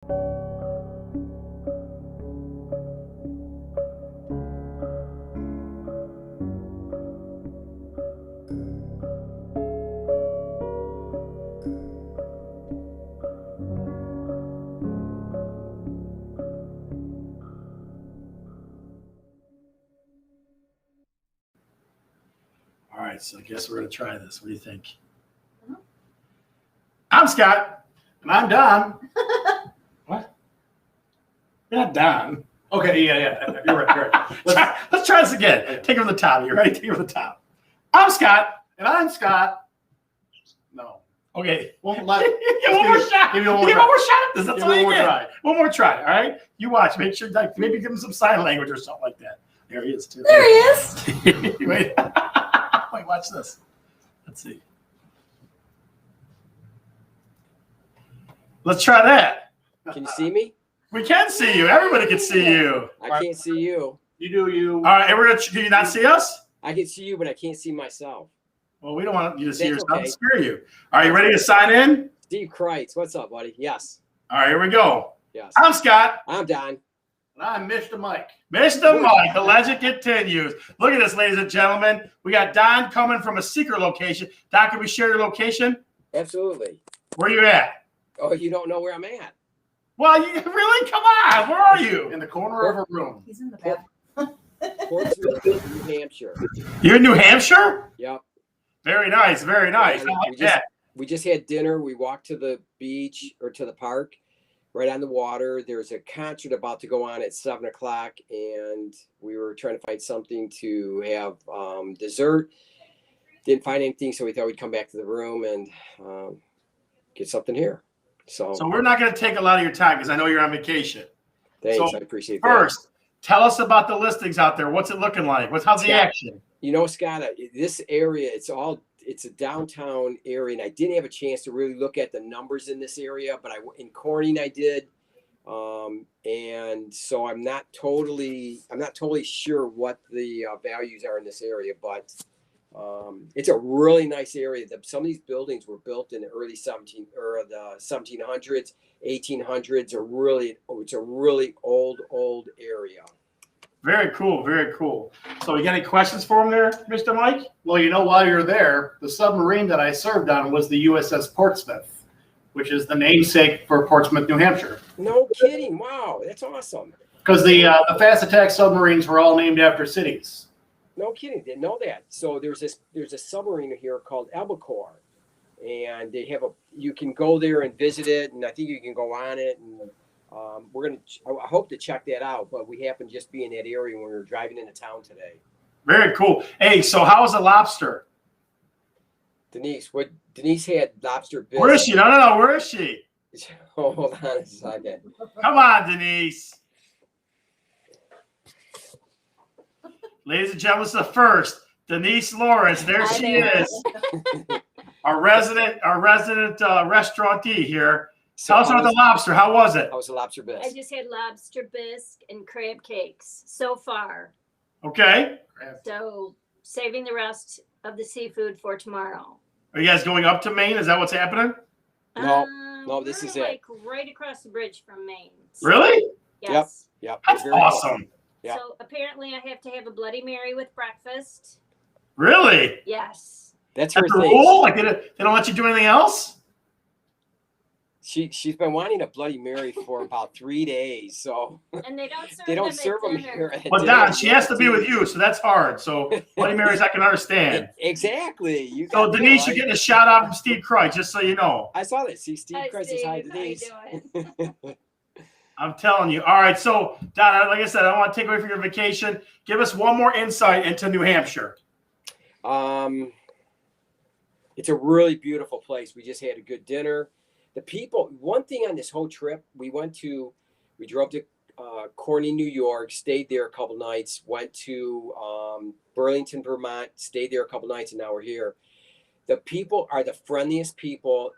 All right, so I guess we're going to try this. What do you think? I'm Scott. And I'm Don. What? You're not Don. Okay, yeah. You're right. Let's try this again. Take it from the top. You ready? Take it from the top. I'm Scott. And I'm Scott. No. Okay. One more shot. Give me one more shot. That's Give all me you one more get. try. One more try. All right. You watch. Make sure, like, maybe give him some sign language or something like that. There he is too. There he is. Wait. Wait. Watch this. Let's see. Let's try that. Can you see me? We can see you. Everybody can see you. I can't see you. You do you. All right. And we're gonna. Can you not see us? I can see you, but I can't see myself. Well, we don't want you to see That's yourself. okay. Scare you. All right. You ready to sign in? Steve Kreitz, what's up, buddy? Yes. All right. Here we go. Yes. I'm Scott. I'm Don. And I'm Mr. Mike. Mr. Mike, the legend continues. Look at this, ladies and gentlemen. We got Don coming from a secret location. Don, can we share your location? Absolutely. Where you at? Oh, you don't know where I'm at? Well, you really? Come on. Where are you? In the corner of a room. He's in the back. Portsmouth, New Hampshire. You're in New Hampshire? Yep. Very nice. Very nice. And I like that. we just had dinner. We walked to the beach or to the park, right on the water. There's a concert about to go on at 7 o'clock, and we were trying to find something to have dessert. Didn't find anything, so we thought we'd come back to the room and get something here. So we're not going to take a lot of your time because I know you're on vacation. thanks, so I appreciate that. First, tell us about the listings out there. What's it looking like? How's the Scott, action? You know, Scott, this area, it's a downtown area, and I didn't have a chance to really look at the numbers in this area, but in Corning I did. And so I'm not totally sure what the values are in this area, but it's a really nice area. Some of these buildings were built in the early 1700s, 1800s. It's a really old area. Very cool. Very cool. So you got any questions for him there, Mr. Mike? Well, while you're there, the submarine that I served on was the USS Portsmouth, which is the namesake for Portsmouth, New Hampshire. No kidding. Wow, that's awesome. Because the fast attack submarines were all named after cities. No kidding. Didn't know that. So there's a submarine here called Albacore, and you can go there and visit it, and I think you can go on it, and I hope to check that out, but we happened to just be in that area when we were driving into town today. Very cool. Hey, so how was the lobster? Denise had lobster bisque. Where is she? No. Where is she? Oh, hold on a second. Come on, Denise. Ladies and gentlemen, it's the first. Denise Lawrence. There she is. Our resident restaurantee here. Tell us about the lobster. How was it? How was the lobster bisque? I just had lobster bisque and crab cakes so far. Okay. So saving the rest of the seafood for tomorrow. Are you guys going up to Maine? Is that what's happening? No, this is like right across the bridge from Maine. So, Really? yes. Yep. That's awesome. Yeah. So apparently I have to have a Bloody Mary with breakfast. Really? Yes. That's her That's the thing. rule? Like they don't let you do anything else? She's been wanting a Bloody Mary for about 3 days, so And they don't serve they don't them serve at them dinner. here. At Well, dinner. Don, she has to be with you, so that's hard. So Bloody Marys, I can understand. Exactly. So Denise, you're getting a shout out from Steve Kreitz, just so you know. I saw that. See, Steve Hi, Kreitz says hi, Steve. Denise. How you doing? I'm telling you. All right, so Don, like I said, I don't want to take away from your vacation. Give us one more insight into New Hampshire. It's a really beautiful place. We just had a good dinner. The people, one thing on this whole trip, we drove to Corning, New York, stayed there a couple nights, went to Burlington, Vermont, stayed there a couple nights, and now we're here. The people are the friendliest people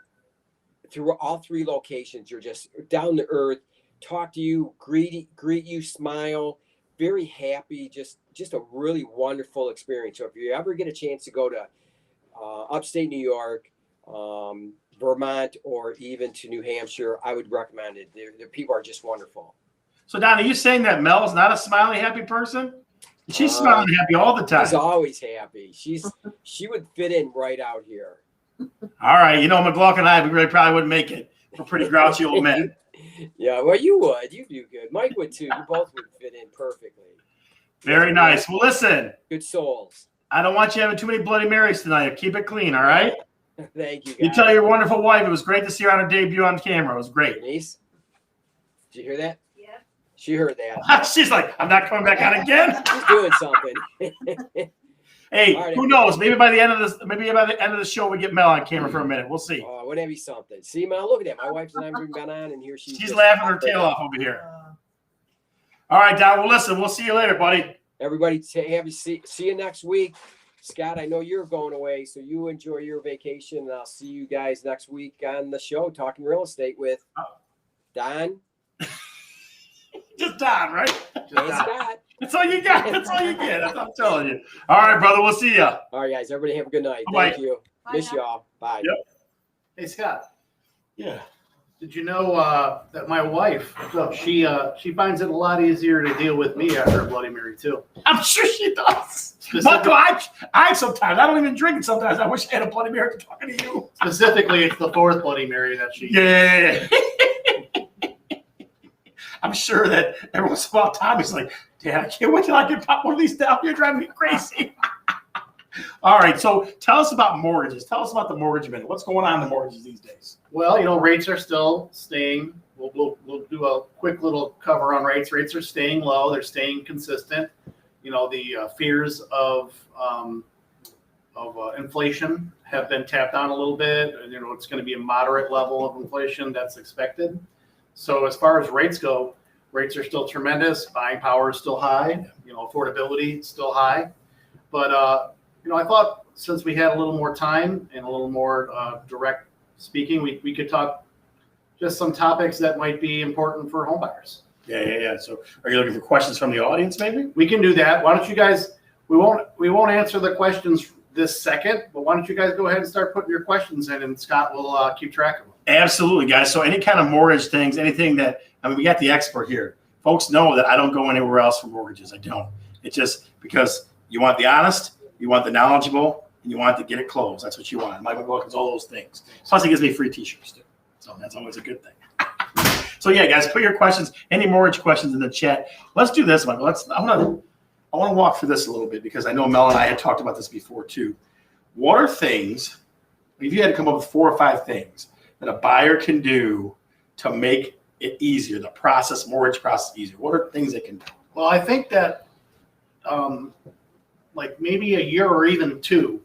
through all three locations. You're just down to earth, talk to you, greet you, smile, very happy, just a really wonderful experience. So if you ever get a chance to go to upstate New York, Vermont or even to New Hampshire, I would recommend it. Their people are just wonderful. So, Don, are you saying that Mel's not a smiley, happy person? She's smiling happy all the time. She's always happy. She would fit in right out here. All right. You know, McLaughlin and I, we really probably wouldn't make it. We're pretty grouchy old men. Yeah, well, you would. You do good. Mike would too. You both would fit in perfectly. Very nice. Well, listen. Good souls. I don't want you having too many Bloody Marys tonight. Keep it clean, all right? Thank you, guys. You tell your wonderful wife it was great to see her on her debut on camera. It was great. Denise, did you hear that? Yeah. She heard that. She's like, I'm not coming back on again. She's doing something. Hey, All right, who knows? Maybe by the end of the show, we get Mel on camera for a minute. We'll see. Oh, wouldn't that be something? See, Mel, look at that. My wife's not even been on, and here she's She's laughing her tail off over here. All right, Don. Well, listen, we'll see you later, buddy. Everybody, see you next week. Scott, I know you're going away, so you enjoy your vacation, and I'll see you guys next week on the show, Talking Real Estate with Don. Just Don, right? And Scott. That's all you got. That's all you get. That's what I'm telling you. All right, brother. We'll see you. All right, guys. Everybody have a good night. Bye. Thank you. Bye Miss now. y'all. Bye. Yep. Hey, Scott. Yeah. Did you know that my wife, she finds it a lot easier to deal with me after a Bloody Mary too. I'm sure she does. But I sometimes, I don't even drink it sometimes. I wish I had a Bloody Mary talking to you. Specifically, it's the fourth Bloody Mary that she. Yeah. I'm sure that every once in a while, Tommy's like, Dad, I can't wait till I can pop one of these down. You're driving me crazy. All right. So tell us about mortgages. Tell us about the mortgage minute. What's going on in the mortgages these days? Well, rates are still staying. We'll do a quick little cover on rates. Rates are staying low. They're staying consistent. The fears of inflation have been tapped on a little bit. It's going to be a moderate level of inflation that's expected. So as far as rates go, rates are still tremendous. Buying power is still high. Affordability is still high. But I thought since we had a little more time and a little more direct speaking, we could talk just some topics that might be important for home buyers. Yeah. So are you looking for questions from the audience maybe? We can do that. Why don't you guys, we won't answer the questions this second, but why don't you guys go ahead and start putting your questions in, and Scott will keep track of them. Absolutely, guys. So any kind of mortgage things, anything that, we got the expert here. Folks know that I don't go anywhere else for mortgages. I don't. It's just because you want the honest, you want the knowledgeable, and you want to get it closed. That's what you want. My book is all those things. Plus, he gives me free T-shirts too. So that's always a good thing. So yeah, guys, put your questions, any mortgage questions in the chat. Let's do this, Michael. I want to walk through this a little bit because I know Mel and I had talked about this before too. What are things, if you had to come up with 4 or 5 things that a buyer can do to make it easier, the mortgage process easier? What are things they can do? Well, I think that like maybe a year or even 2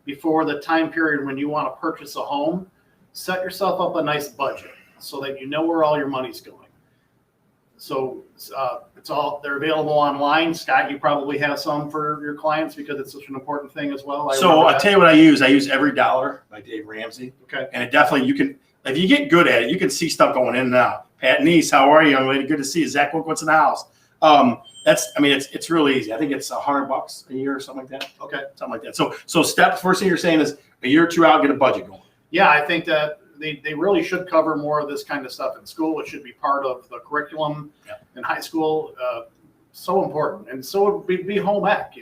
before the time period when you want to purchase a home, set yourself up a nice budget so that you know where all your money's going. So they're available online. Scott, you probably have some for your clients because it's such an important thing as well. I'll tell you what I use. I use Every Dollar by Dave Ramsey. Okay. And it definitely, if you get good at it, you can see stuff going in and out. Pat Niece, how are you, young lady? Good to see you. Zach, what's in the house? It's really easy. I think it's $100 a year or something like that. Okay. Something like that. So first thing you're saying is a year or 2 out, get a budget going. Yeah, I think that they really should cover more of this kind of stuff in school. It should be part of the curriculum in high school. So important. And so it would be home ec,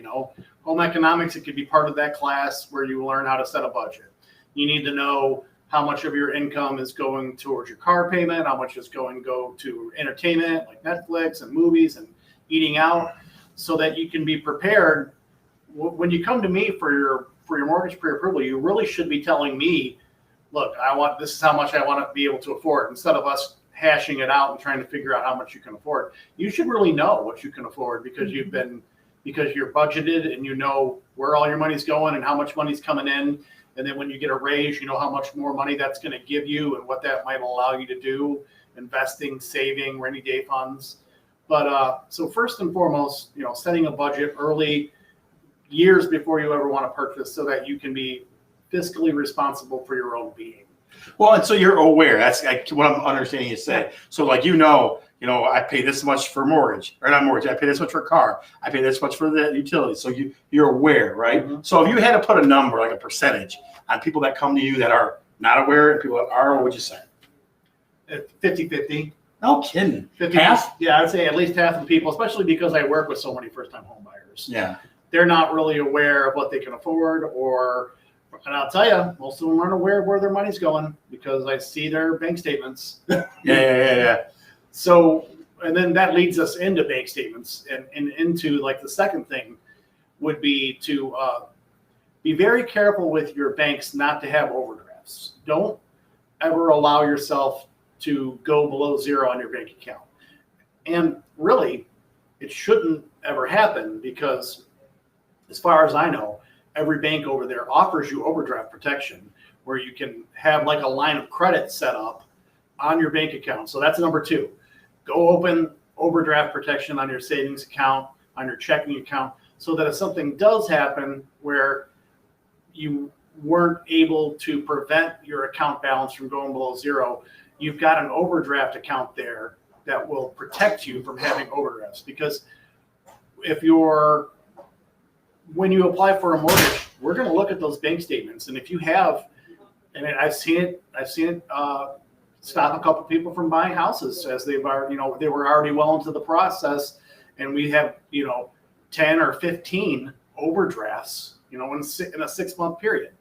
home economics. It could be part of that class where you learn how to set a budget. You need to know how much of your income is going towards your car payment, how much is going to go to entertainment like Netflix and movies and eating out, so that you can be prepared. When you come to me for your mortgage pre-approval, you really should be telling me, look, this is how much I want to be able to afford, instead of us hashing it out and trying to figure out how much you can afford. You should really know what you can afford because you're budgeted and you know where all your money's going and how much money's coming in. And then when you get a raise, you know how much more money that's going to give you and what that might allow you to do, investing, saving, rainy day funds. But so first and foremost, setting a budget early, years before you ever want to purchase, so that you can be fiscally responsible for your own being. Well, and so you're aware. That's like what I'm understanding you say. So like, I pay this much for mortgage, or not mortgage. I pay this much for a car. I pay this much for the utilities. So you're aware, right? Mm-hmm. So if you had to put a number, like a percentage, on people that come to you that are not aware, and people are, what would you say? 50-50. No kidding. 50, Half? Yeah, I'd say at least half of the people, especially because I work with so many first-time home buyers. Yeah. They're not really aware of what they can afford, and I'll tell you, most of them aren't aware of where their money's going because I see their bank statements. Yeah. So, and then that leads us into bank statements and into like the second thing would be to be very careful with your banks not to have overdrafts. Don't ever allow yourself to go below zero on your bank account. And really, it shouldn't ever happen because as far as I know, every bank over there offers you overdraft protection where you can have like a line of credit set up on your bank account. So that's number 2. Go open overdraft protection on your savings account, on your checking account, so that if something does happen where you weren't able to prevent your account balance from going below zero, you've got an overdraft account there that will protect you from having overdrafts. Because when you apply for a mortgage, we're going to look at those bank statements, and if you have, and I've seen it stop a couple people from buying houses as they were already well into the process, and we have 10 or 15 overdrafts in a 6-month period.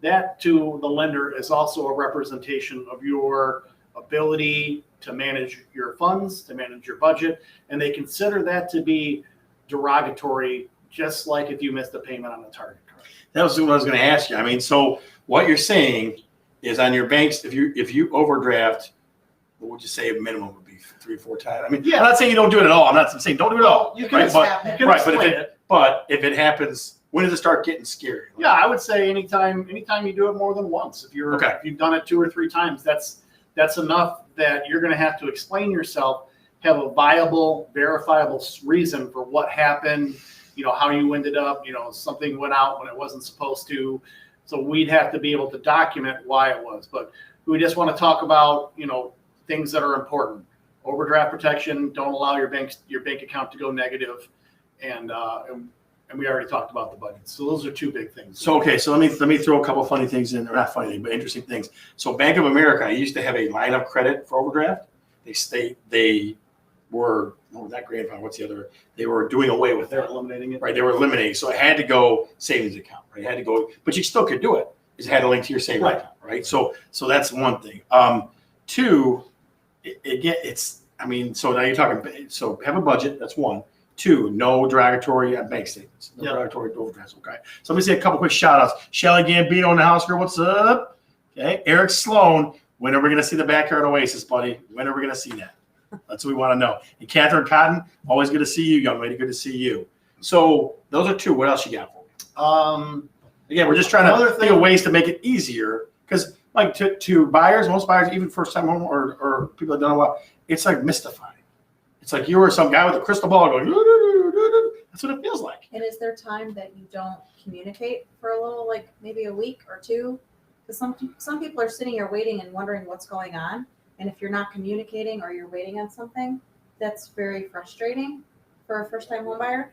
That to the lender is also a representation of your ability to manage your funds, to manage your budget, and they consider that to be derogatory, just like if you missed a payment on a Target card. That was what I was going to ask you. I mean, so what you're saying is on your banks, if you overdraft, what would you say a minimum would be 3-4 times? I mean, Yeah. I'm not saying you don't do it at all. I'm not saying don't do it at all. You can right? explain it. But if it happens, when does it start getting scary? Yeah, I would say anytime you do it more than once. If you've done it 2 or 3 times, that's enough that you're going to have to explain yourself, have a viable, verifiable reason for what happened, how you ended up, something went out when it wasn't supposed to. So we'd have to be able to document why it was. But we just want to talk about, things that are important. Overdraft protection, don't allow your bank account to go negative. And we already talked about the budget. So those are 2 big things. So let me throw a couple of funny things in, or not funny, but interesting things. So Bank of America used to have a line of credit for overdraft. They were that grandfather. What's the other? They were doing away with They're it. eliminating it. Right, they were eliminating. So it had to go savings account. Right, it had to go, but you still could do it. It had to link to your savings account. Right. So that's one thing. 2, so now you're talking. So have a budget. That's 1. 2, no derogatory bank statements. No derogatory overdrafts. Okay. So let me say a couple quick shout outs. Shelly Gambino in the house, girl. What's up? Okay. Eric Sloan. When are we going to see the backyard oasis, buddy? When are we going to see that? That's what we want to know. And Catherine Cotton, always good to see you, young lady. Good to see you. So those are 2. What else you got for me? Again, we're just trying to think of ways to make it easier because, like, to buyers, most buyers, even first-time home or people that don't know well, it's like mystifying. It's like you were some guy with a crystal ball going. That's what it feels like. And is there time that you don't communicate for a little, like maybe a week or 2? Because some people are sitting here waiting and wondering what's going on. And if you're not communicating or you're waiting on something, that's very frustrating for a first-time home buyer.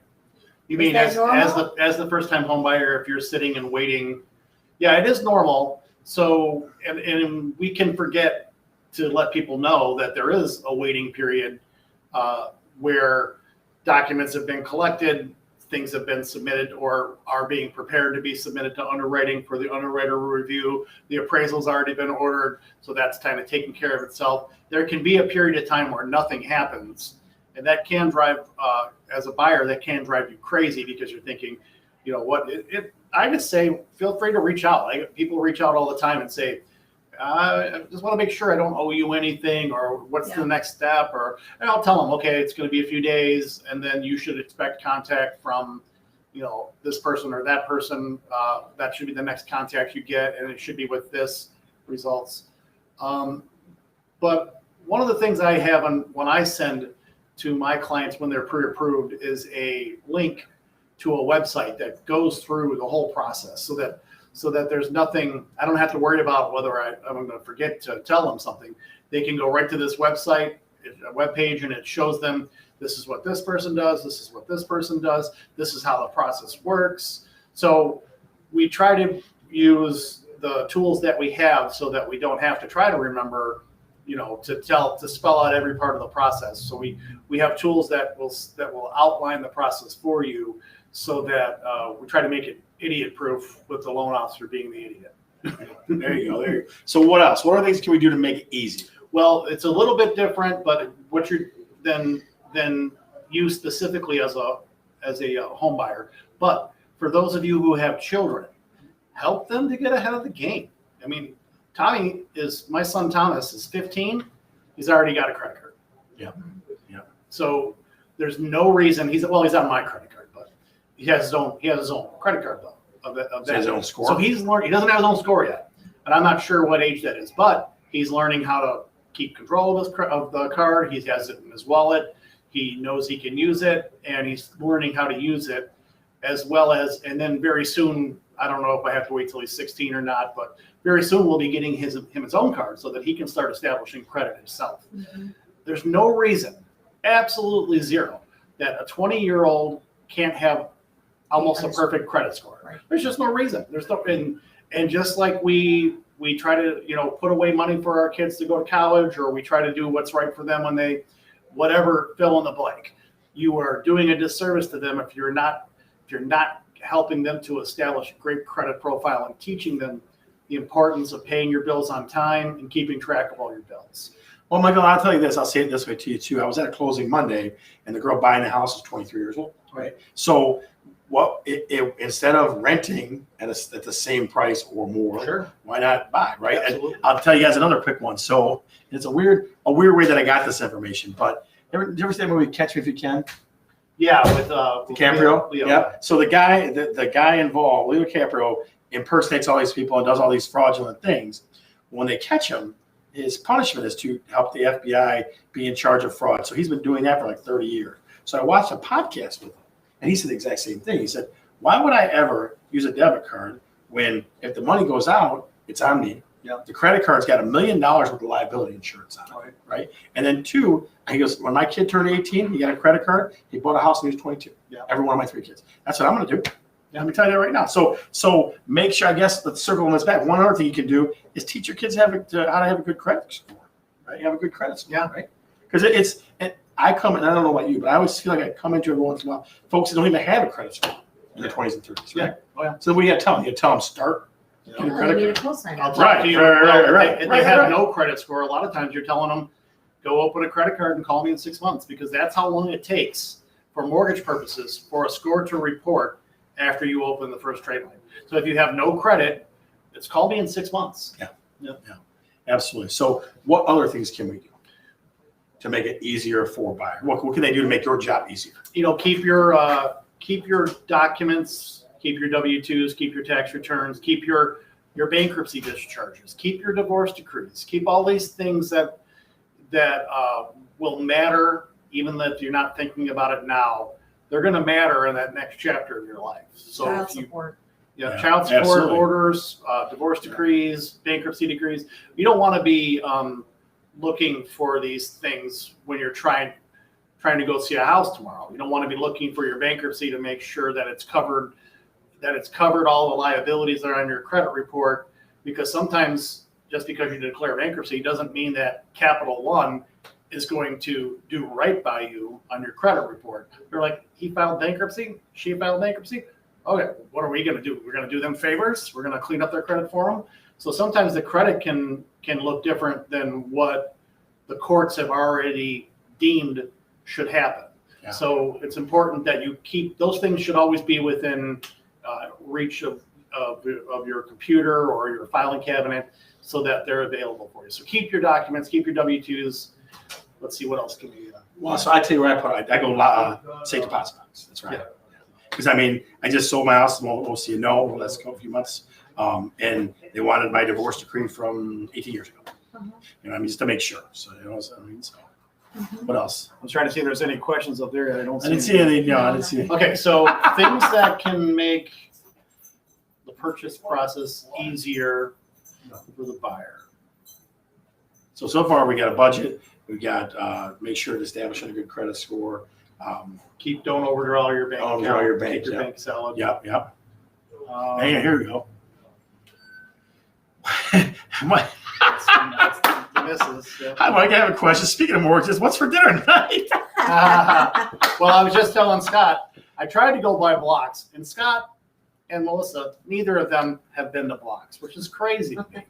You mean as the first-time home buyer, if you're sitting and waiting? Yeah, it is normal. So, and we can forget to let people know that there is a waiting period where documents have been collected, things have been submitted or are being prepared to be submitted to underwriting for the underwriter review. The appraisal's already been ordered, so that's kind of taking care of itself. There can be a period of time where nothing happens, and that can drive, as a buyer, that can drive you crazy because you're thinking, I just say, feel free to reach out. People reach out all the time and say, I just want to make sure I don't owe you anything, or what's the next step, and I'll tell them, okay, it's going to be a few days, and then you should expect contact from, this person or that person. That should be the next contact you get, and it should be with this results. But one of the things I have when I send to my clients when they're pre-approved is a link to a website that goes through the whole process, so that there's nothing, I don't have to worry about whether I'm going to forget to tell them something. They can go right to this website, a webpage, and it shows them this is what this person does, this is what this person does, this is how the process works. So we try to use the tools that we have so that we don't have to try to remember, to spell out every part of the process. So we have tools that will outline the process for you, so that we try to make it idiot proof, with the loan officer being the idiot. There you go. There you go. So what else? What other things can we do to make it easy? Well, it's a little bit different, but what you're then you specifically as a home buyer. But for those of you who have children, help them to get ahead of the game. I mean, my son Thomas is 15. He's already got a credit card. Yeah. Yeah. So there's no reason he's on my credit card, but he has his own credit card though. So his own score. So he's learning. He doesn't have his own score yet, and I'm not sure what age that is. But he's learning how to keep control of the card. He has it in his wallet. He knows he can use it, and he's learning how to use it, as well as. And then very soon, I don't know if I have to wait till he's 16 or not, but very soon we'll be getting him his own card so that he can start establishing credit himself. Mm-hmm. There's no reason, absolutely zero, that a 20-year-old can't have almost a perfect credit score. Right. There's just no reason. There's no, and just like we try to put away money for our kids to go to college, or we try to do what's right for them when they whatever, fill in the blank. You are doing a disservice to them if you're not helping them to establish a great credit profile and teaching them the importance of paying your bills on time and keeping track of all your bills. Well, Michael, I'll tell you this. I'll say it this way to you too. I was at a closing Monday, and the girl buying the house is 23 years old. Right. So, instead of renting at the same price or more, sure, why not buy? Right. Absolutely. I'll tell you guys another quick one. So it's a weird way that I got this information. But did you ever see the movie Catch Me If You Can? Yeah, with DiCaprio. Leo. Yeah. So the guy involved, Leo DiCaprio, impersonates all these people and does all these fraudulent things. When they catch him, his punishment is to help the FBI be in charge of fraud. So he's been doing that for like 30 years. So I watched a podcast with him, and he said the exact same thing. He said, why would I ever use a debit card when if the money goes out, it's on me? Yeah. The credit card's got $1 million worth of liability insurance on it, right? And then two, he goes, when my kid turned 18, he got a credit card. He bought a house when he was 22. Yeah. Every one of my 3 kids. That's what I'm going to do. Yeah. Let me tell you that right now. So make sure, I guess, let's circle on this back. One other thing you can do is teach your kids how to have a good credit score, right? You have a good credit score, yeah, right? Because I come, and I don't know about you, but I always feel like I come into every once in a while, folks that don't even have a credit score in their 20s and 30s, right? Yeah. Oh, yeah. So what do you got to tell them? You tell them start. They need a cosigner. Right. If they have no credit score, a lot of times you're telling them, go open a credit card and call me in 6 months, because that's how long it takes for mortgage purposes for a score to report after you open the first trade line. So if you have no credit, it's call me in 6 months. Yeah, absolutely. So what other things can we do to make it easier for buyers? What can they do to make your job easier? Keep your documents, keep your W-2s, keep your tax returns, keep your bankruptcy discharges, keep your divorce decrees, keep all these things that will matter, even if you're not thinking about it now. They're going to matter in that next chapter of your life. So child support. Yeah, child support absolutely. Orders, divorce decrees, bankruptcy decrees. You don't want to be looking for these things when you're trying to go see a house tomorrow. You don't want to be looking for your bankruptcy to make sure that it's covered all the liabilities that are on your credit report, because sometimes just because you declare bankruptcy doesn't mean that Capital One is going to do right by you on your credit report. They're like, he filed bankruptcy, she filed bankruptcy. Okay, what are we going to do? We're going to do them favors. We're going to clean up their credit for them. So sometimes the credit can look different than what the courts have already deemed should happen. Yeah. So it's important that you keep those things. Should always be within reach of your computer or your filing cabinet, so that they're available for you. So keep your documents, keep your W-2s. Let's see what else can be. Well, so I tell you where I go safe deposit box. That's right. Because I just sold my house. We'll see. Let's go a few months. And they wanted my divorce decree from 18 years ago. Just to make sure. So what I mean. So what else? I'm trying to see if there's any questions up there. I didn't see anything. No, I didn't see anything. Okay, so things that can make the purchase process easier for the buyer. So far we got a budget. We got make sure to establish a good credit score. Don't overdraw your bank. Don't overdraw your bank. Keep your bank solid. Yep. Hey, here we go. That's the missus. Yeah. Hi, Mike. I have a question. Speaking of mortgages, what's for dinner tonight? Well, I was just telling Scott, I tried to go by blocks, and Scott and Melissa, neither of them have been to blocks, which is crazy to me.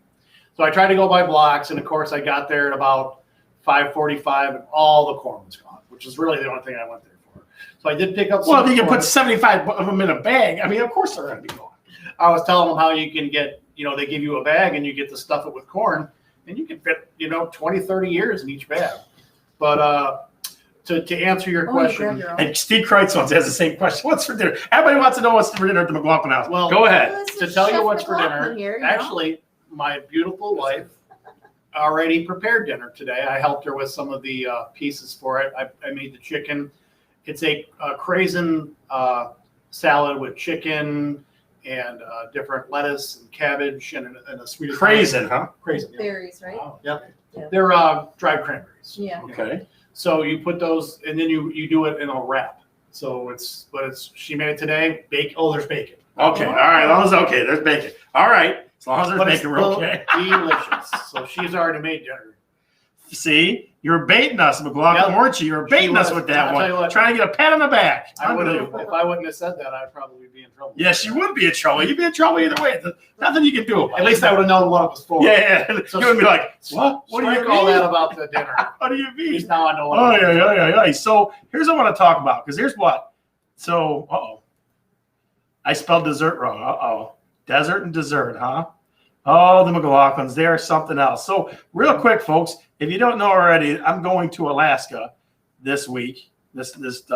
So I tried to go by blocks, and of course I got there at about 5:45, and all the corn was gone, which is really the only thing I went there for. So I did pick up some Well, if you can corn. put 75 of them in a bag, I mean, of course they're going to be gone. I was telling them how you can get, they give you a bag and you get to stuff it with corn, and you can fit, 20, 30 years in each bag. But to answer your question, And Steve Kreitz has the same question. What's for dinner? Everybody wants to know what's for dinner at the McLaughlin house. Well, go ahead. to tell you what's for dinner, actually, my beautiful wife already prepared dinner today. I helped her with some of the pieces for it. I made the chicken. It's a craisin salad with chicken and different lettuce and cabbage and a sweet Craisin, huh? Craisin, yeah. Berries, right? Yeah. Yeah. They're dried cranberries. Yeah. Okay. So you put those, and then you do it in a wrap. So she made it today. There's bacon. Okay. All right. As long as okay, there's bacon. All right. As long as there's But it's bacon, we're still okay. delicious. So she's already made dinner. See, you're baiting us, McLaughlin, Yep. weren't you? You're baiting us was. with that I'll tell you one. what. Trying to get a pat on the back. If I Unbelievable. wouldn't have said that, I'd probably be in trouble. Yes, you would be in trouble. You'd be in trouble either way. Nothing you can do about it. At least I would have known what it was for. Yeah. So you would be like, what? What do you Strike all mean? that about the dinner. What do you At mean? least now I know what Oh, it is. yeah. So here's what I want to talk about, because here's what. So, I spelled dessert wrong. Desert and dessert, huh? Oh, the McLaughlins, they are something else. So real quick, folks, if you don't know already, I'm going to Alaska this week, this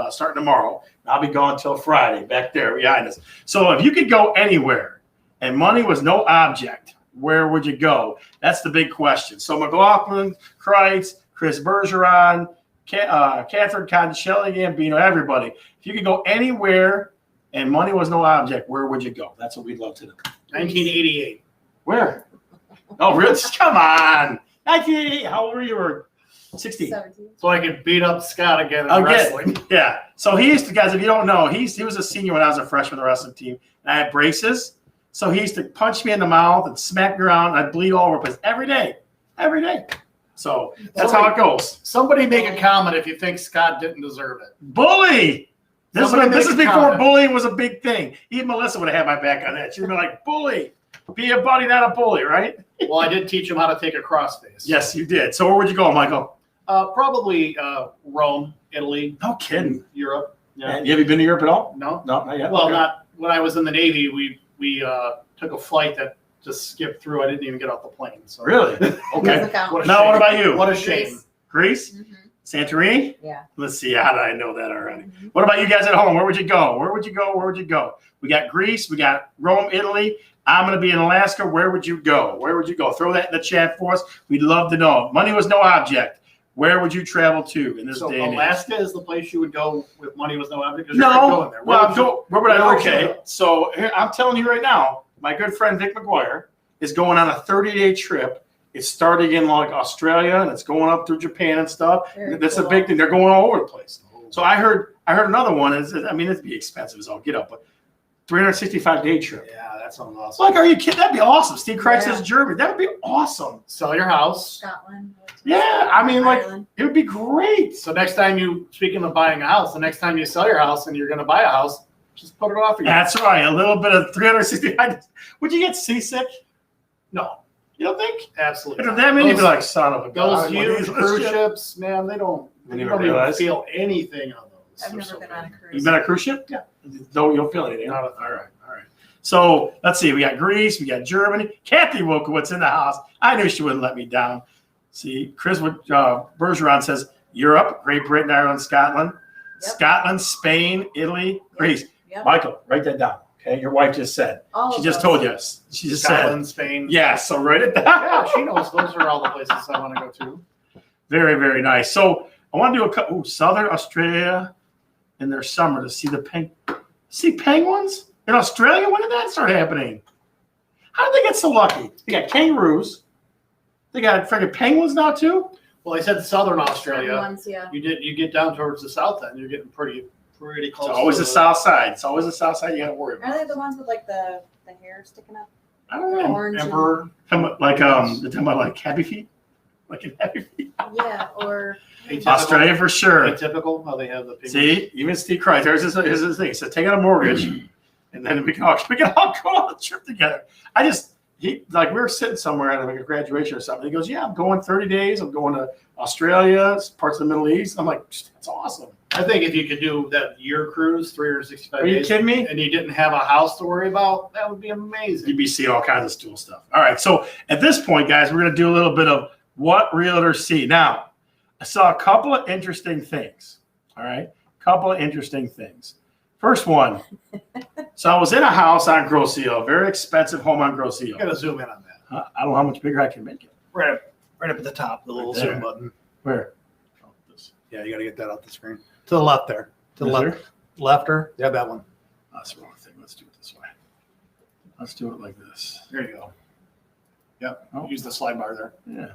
starting tomorrow. I'll be gone till Friday back there behind us. So if you could go anywhere and money was no object, where would you go? That's the big question. So McLaughlin, Kreitz, Chris Bergeron, Catherine Concelli, Gambino, everybody. If you could go anywhere and money was no object, where would you go? That's what we'd love to know. 1988. Where? Oh, really? Come on. 1988. How old were you? Or 16? 17. So I could beat up Scott again in Again. wrestling. Yeah. So he used to, guys, if you don't know, he was a senior when I was a freshman on the wrestling team. And I had braces. So he used to punch me in the mouth and smack me around. And I'd bleed all over the place every day. Every day. So that's how it goes. Somebody make a comment if you think Scott didn't deserve it. Bully. This Somebody is make a before comment. bullying was a big thing. Even Melissa would have had my back on that. She'd be like, bully. Be a buddy, not a bully, right? Well, I did teach him how to take a crossface. Yes, you did. So where would you go, Michael? Probably Rome, Italy, No kidding. Europe. Yeah. And have you been to Europe at all? No. No, not yet. Well, Okay. not when I was in the Navy. We took a flight that just skipped through. I didn't even get off the plane. So Really? Okay. Doesn't count. What a Now, shame. what about you? What a shame. Greece? Mhm. Santorini? Yeah. Let's see. How did I know that already? Mhm. What about you guys at home? Where would you go? Where would you go? Where would you go? We got Greece. We got Rome, Italy. I'm going to be in Alaska. Where would you go? Where would you go? Throw that in the chat for us. We'd love to know. Money was no object. Where would you travel to in this So day and age? Alaska is the place you would go with money was no object. 'Cause you're not No. going there. Well, where would I where go? would you Okay. go? So here, I'm telling you right now, my good friend Vic McGuire is going on a 30-day trip. It's starting in like Australia and it's going up through Japan and stuff. Very That's a cool. big thing. They're going all over the place. So I heard another one. I mean, it'd be expensive as all get up, but 365-day trip. Yeah, that sounds It's awesome. like, are you kidding? That'd be awesome. Steve Kreitz Yeah. says Germany. That would be awesome. Sell your house. Scotland. Yeah, I mean, like, Ireland. it would be great. So next time speaking of buying a house, the next time you sell your house and you're going to buy a house, just put it off again. That's right. A little bit of 365. Would you get seasick? No, You don't think? absolutely. If not. that many, you'd be Those- like, son of a Those gun. huge cruise ships, man, they don't. Didn't You even don't even realize. feel anything on those. I've They're never so been on a big. cruise. You've been on a cruise ship? Yeah. No, you don't feel anything. Not All a thing. right. So let's see. We got Greece. We got Germany. Kathy Wolkowitz in the house. I knew she wouldn't let me down. See, Chris Bergeron says Europe, Great Britain, Ireland, Scotland. Yep. Scotland, Spain, Italy, Greece. Yep. Michael, write that down. Okay, your wife just said. All She of just those. told you. She just said. Scotland, Spain. Yeah, so write it down. Yeah, she knows those are all the places I want to go to. Very, very nice. So I want to do a couple. Southern Australia in their summer to see see penguins in Australia. When did that start happening? How did they get so lucky? They got kangaroos. They got freaking penguins now too. Well, I said southern Certain Australia. ones, yeah. You get down towards the south end, you're getting pretty close. It's always to the south side. It's always the south side you got to worry Are about. they the ones with like the hair sticking up? I don't know. Orange. and- Emperor. Like they're talking about like Happy Feet, like in Happy Feet. Yeah, or Australia for sure. Atypical, how they have the penguins. See, even Steve Christ, here's his thing. He said, take out a mortgage, and then we can all go on a trip together. We were sitting somewhere at like a graduation or something. He goes, yeah, I'm going 30 days. I'm going to Australia, parts of the Middle East. I'm like, that's awesome. I think if you could do that year cruise, 365 Are you days, kidding me? and you didn't have a house to worry about, that would be amazing. You'd be seeing all kinds of cool stuff. All right, so at this point, guys, we're going to do a little bit of what realtors see. Now, I saw a couple of interesting things. All right, couple of interesting things. First one. So I was in a house on Grosse-Ile, very expensive home on You Grosse-Ile. got to zoom in on that. I don't know how much bigger I can make it. Right up at the top, the little Right there. zoom button. Where? Oh, this. Yeah, you got to get that off the screen. To the left there. To the Is left. Lefter. Yeah, that one. Oh, that's the wrong thing. Let's do it this way. Let's do it like this. There you go. Yep. Oh. Use the slide bar there. Yeah.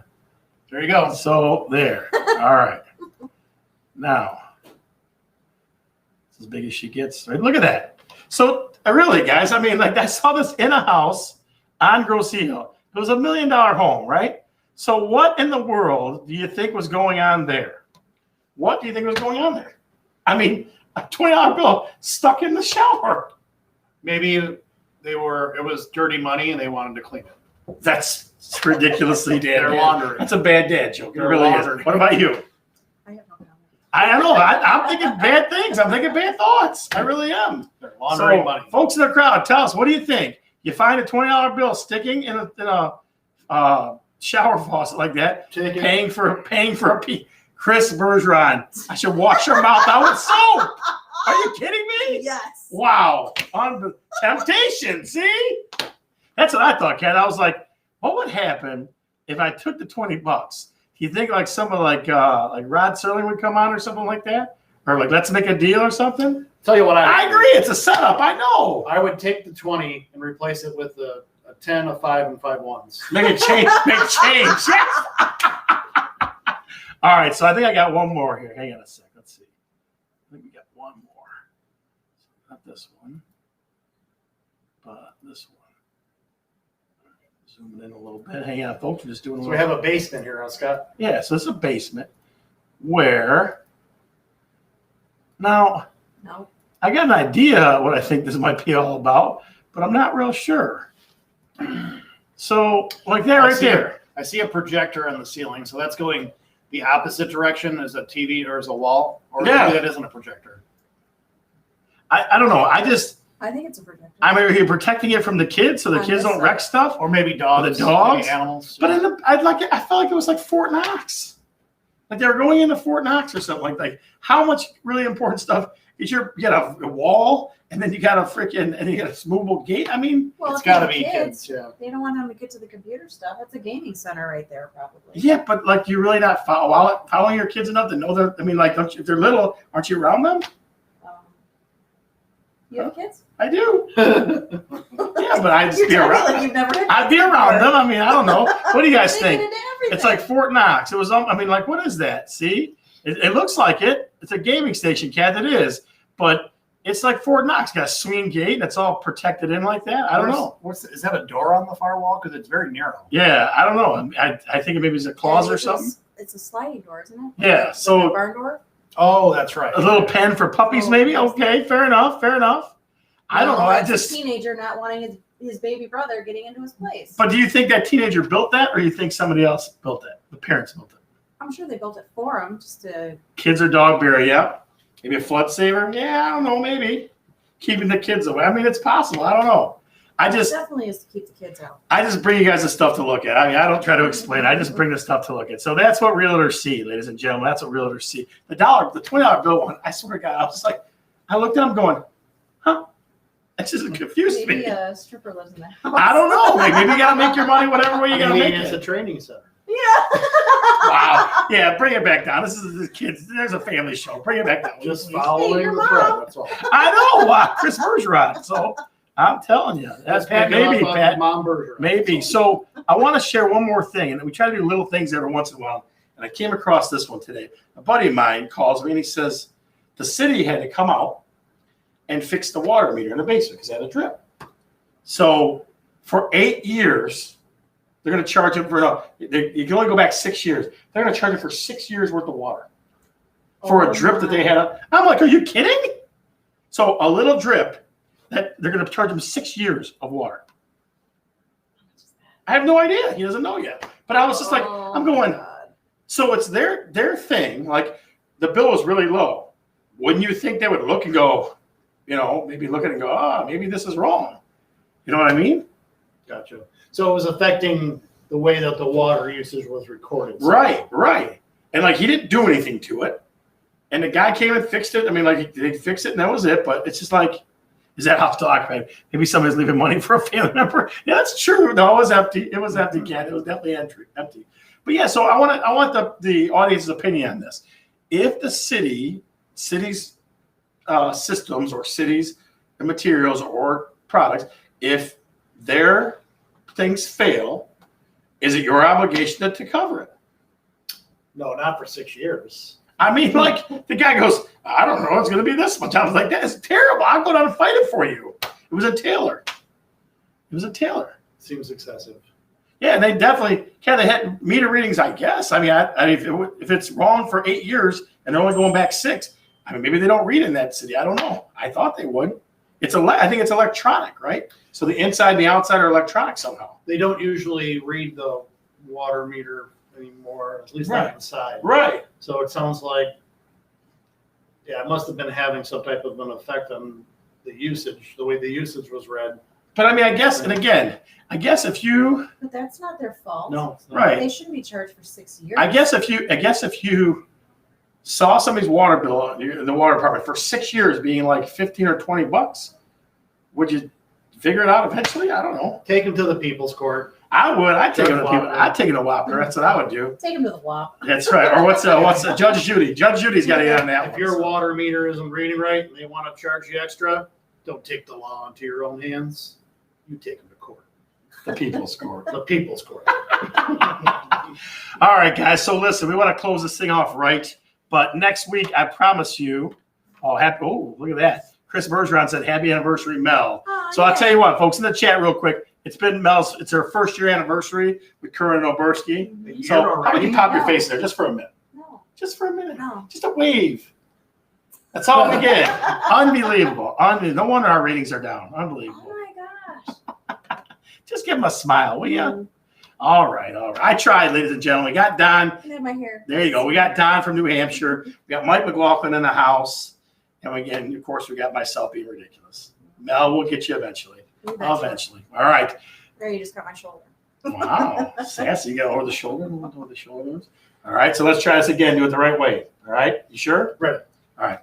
There you go. So there. All right. Now, it's as big as she gets. Right? Look at that. So really, guys, I mean, like I saw this in a house on Grosse-Ile. It was $1 million home, right? So what in the world do you think was going on there? What do you think was going on there? I mean, a $20 bill stuck in the shower. Maybe it was dirty money and they wanted to clean it. That's ridiculously They're dad. laundering. That's a bad dad joke. It They're really is. laundering. What about you? I have no comment. I don't know. I'm thinking bad things. I'm thinking bad thoughts. I really am. They're laundering So, money. folks in the crowd, tell us, what do you think? You find a $20 bill sticking in a shower faucet like that, Take it. paying for a pee. Chris Bergeron, I should wash your mouth out with soap. Are you kidding me? Yes. Wow. On the temptation. See? That's what I thought, Kat. I was like, what would happen if I took the $20? Do you think like someone like Rod Serling would come on or something like that? Or like let's make a deal or something? Tell you what I agree. It's a setup. I know. I would take the 20 and replace it with a 10, a 5, and 5 ones. Make a change. Make change. Yes. All right. So I think I got one more here. Hang on a sec. Let's see. I think we got one more. Not this one, but this one. Zoom in a little bit. Hang on, folks. We're just doing a So little. we have a basement here, huh, Scott? Yeah. So it's a basement where. Now No. I got an idea what I think this might be all about, but I'm not real sure. So like that right there. I see a projector on the ceiling, so that's going the opposite direction as a TV or as a wall, or Yeah. maybe that isn't a projector. I don't know. I think it's a projector. I'm over here protecting it from the kids so the On kids this don't side. wreck stuff. Or maybe dogs. The dogs? maybe animals. But I felt like it was like Fort Knox. Like they were going into Fort Knox or something like how much really important stuff is you got a wall and then you got a freaking and you got a movable gate. I mean, Well, it's if you got to have be kids. Yeah. They don't want them to get to the computer stuff. It's a gaming center right there, probably. yeah, but like you're really not following your kids enough to know that. I mean, like don't you, if they're little, aren't you around them? You have kids? I do. Yeah, but I'd just You're be telling me around. like you've never had I'd be kids around before. them. I mean, I don't know. What do you guys They get think? into everything. It's like Fort Knox. It was. I mean, like, what is that? See, it looks like it. It's a gaming station, Cat. It is, but it's like Fort Knox. Got a swing gate. And it's all protected in like that. I don't know. Is that a door on the far wall? Because it's very narrow. Yeah, I don't know. I think maybe it's a closet or something. It's a sliding door, isn't it? Yeah. Like a So barn door. Oh, that's right. a little pen for puppies, maybe. Okay, fair enough. Fair enough. I don't know. I It's a just. teenager not wanting his baby brother getting into his place. But do you think that teenager built that, or you think somebody else built that? The parents built it. I'm sure they built it for him just to. Kids are dog barrier, yeah. Maybe a flood saver, yeah. I don't know, maybe keeping the kids away. I mean, it's possible. I don't know. It definitely is to keep the kids out. I just bring you guys the stuff to look at. I mean, I don't try to explain. I just bring the stuff to look at. So that's what realtors see, ladies and gentlemen. That's what realtors see. The $20 bill one. I swear to God, I was like, I looked at him going, huh? That just confused Maybe me. a stripper lives in the house. I don't know. Maybe you gotta make your money whatever way you gotta Maybe make it's a it. training center. Yeah. Wow. Yeah, bring it back down. This is the kids. There's a family show. Bring it back down. Just please. following your the mom. thread. That's all. I know. Chris Bergeron. So I'm telling you, that's Pat. Maybe Pat. Mom Berger. Maybe. So I want to share one more thing, and we try to do little things every once in a while. And I came across this one today. A buddy of mine calls me and he says the city had to come out and fix the water meter in the basement because it had a drip. So for 8 years. They're going to charge him for you can only go back 6 years. They're going to charge him for 6 years worth of water for a drip that they had. I'm like, are you kidding? So a little drip that they're going to charge him 6 years of water. I have no idea. He doesn't know yet. But I was just like, I'm going. So it's their thing. Like the bill was really low. Wouldn't you think they would look and go, maybe look at it and go, maybe this is wrong. You know what I mean? Gotcha. So it was affecting the way that the water usage was recorded. Right. And like he didn't do anything to it. And the guy came and fixed it. I mean, like they fixed it and that was it. But it's just like, is that house still occupied? Maybe somebody's leaving money for a family member. Yeah, that's true. No, it was empty. It was empty, Ken. It was definitely empty. But yeah, so I want the audience's opinion on this. If the city's systems or cities and materials or products, if their things fail, is it your obligation to cover it? No, not for 6 years. I mean, like the guy goes, I don't know, it's going to be this much. I was like, that is terrible. I'll go down and fight it for you. It was a Taylor. Seems excessive. Yeah, and they definitely, they had meter readings, I guess. I mean, if it's wrong for 8 years and they're only going back 6, I mean, maybe they don't read in that city. I don't know. I thought they would. I think it's electronic, right? So the inside and the outside are electronic somehow. They don't usually read the water meter anymore, at least not inside. Right. So it sounds like, it must have been having some type of an effect on the usage, the way the usage was read. But I mean, I guess if you. But that's not their fault. No. Right. They shouldn't be charged for 6 years. I guess if you saw somebody's water bill in the water department for 6 years being like $15 or $20, would you figure it out eventually? I don't know. Take them to the people's court. I would. I'd take it a Whopper. That's what I would do. Take them to the WAP. That's right. Or what's Judge Judy? Judge Judy's got to get on that. If your water meter isn't reading right and they want to charge you extra, don't take the law into your own hands. You take them to court. The people's court. The people's court. All right, guys. So listen, we want to close this thing off right. But next week, I promise you, look at that. Chris Bergeron said, happy anniversary, Mel. Oh, So I'll tell you what, folks, in the chat real quick, it's her first year anniversary with Curran and Oberski. So how about you pop your face there just for a minute? No. Just for a minute. No. Just a wave. That's all we get. Unbelievable. No wonder our ratings are down. Unbelievable. Oh my gosh. Just give them a smile, will you? All right. I tried, ladies and gentlemen. We got Don. I have my hair. There you go. We got Don from New Hampshire. We got Mike McLaughlin in the house. And again, of course, we got myself being ridiculous. Mel will get you eventually. Eventually. All right. There, you just got my shoulder. Wow. Sassy. You got over the shoulder? Over the shoulders. All right. So let's try this again. Do it the right way. All right. You sure? Ready. All right.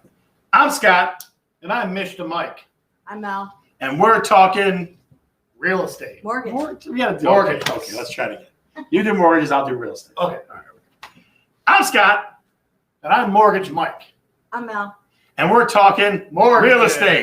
I'm Scott. And I'm Mr. Mike. I'm Mel. And we're talking Real estate. Mortgage. We got to do Mortgage. Okay, let's try it again. You do mortgages, I'll do real estate. Okay. All right. I'm Scott. And I'm Mortgage Mike. I'm Mel. And we're talking Mortgage. real estate.